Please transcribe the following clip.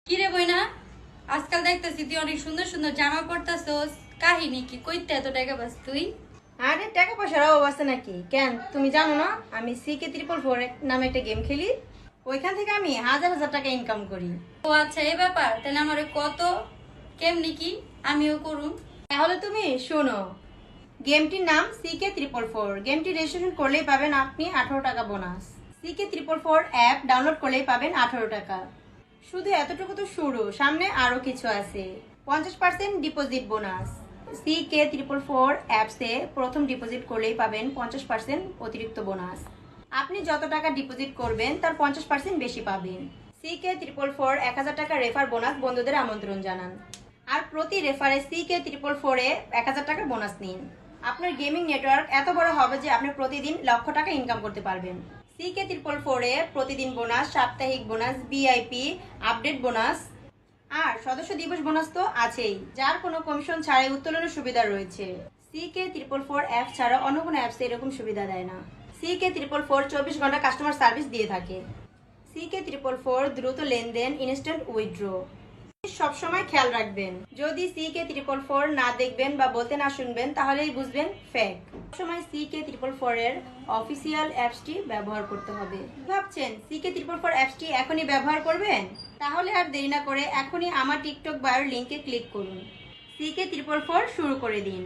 কিরে বইনা, আজকাল দেখতেছি তুই অনেক সুন্দর সুন্দর জামা পরতাছস। কাহিনী কি? কইতে এত টাকা পাস তুই? আরে টাকা পয়সার অভাব আছে নাকি? কেন তুমি জানো না আমি CK444 নামে একটা গেম খেলি? ওইখান থেকে আমি হাজার হাজার টাকা ইনকাম করি। ও আচ্ছা, এই ব্যাপার। তাহলে আমার কত, কেমনি কি আমিও করুম? তাহলে তুমি শোনো, গেমটির নাম CK444। গেমটি রেজিস্ট্রেশন করলেই পাবেন আপনি 18 টাকা বোনাস। CK444 অ্যাপ ডাউনলোড করলেই পাবেন 18 টাকা। শুধু এতটুকু তো শুরু, সামনে আরো কিছু আছে। 50% ডিপোজিট বোনাস। CK444 অ্যাপসে প্রথম ডিপোজিট করলেই পাবেন 50% অতিরিক্ত বোনাস। আপনি যত টাকা ডিপোজিট করবেন তার 50% বেশি পাবেন। CK444 1000 টাকা রেফার বোনাস বন্ধুদের আমন্ত্রণ জানান। আর প্রতি রেফারে CK444 1000 টাকা বোনাস নিন। আপনার গেমিং নেটওয়ার্ক এত বড় হবে যে আপনি প্রতিদিন লক্ষ টাকা ইনকাম করতে পারবেন। CK444 এ প্রতিদিন বোনাস, সাপ্তাহিক বোনাস, ভিআইপি আপডেট বোনাস আর সদস্য দিবস বোনাস তো আছেই, যার কোনো কমিশন ছাড়াই উত্তোলনের সুবিধা রয়েছে। CK444 অ্যাপ ছাড়া অন্য কোনো অ্যাপসে এরকম সুবিধা দেয় না। CK444 24 ঘন্টা কাস্টমার সার্ভিস দিয়ে থাকে। CK444 দ্রুত লেনদেন, ইনস্ট্যান্ট উইথড্র। সবসময় খেয়াল রাখবেন, যদি CK444 না দেখবেন বা বলতে না শুনবেন তাহলেই বুঝবেন ফেক। সবসময় CK444 এর অফিসিয়াল অ্যাপসটি ব্যবহার করতে হবে। ভাবছেন CK444 অ্যাপসটি এখনই ব্যবহার করবেন? তাহলে আর দেরি না করে এখনই আমার টিকটক বায়োর লিংকে ক্লিক করুন। CK444 শুরু করে দিন।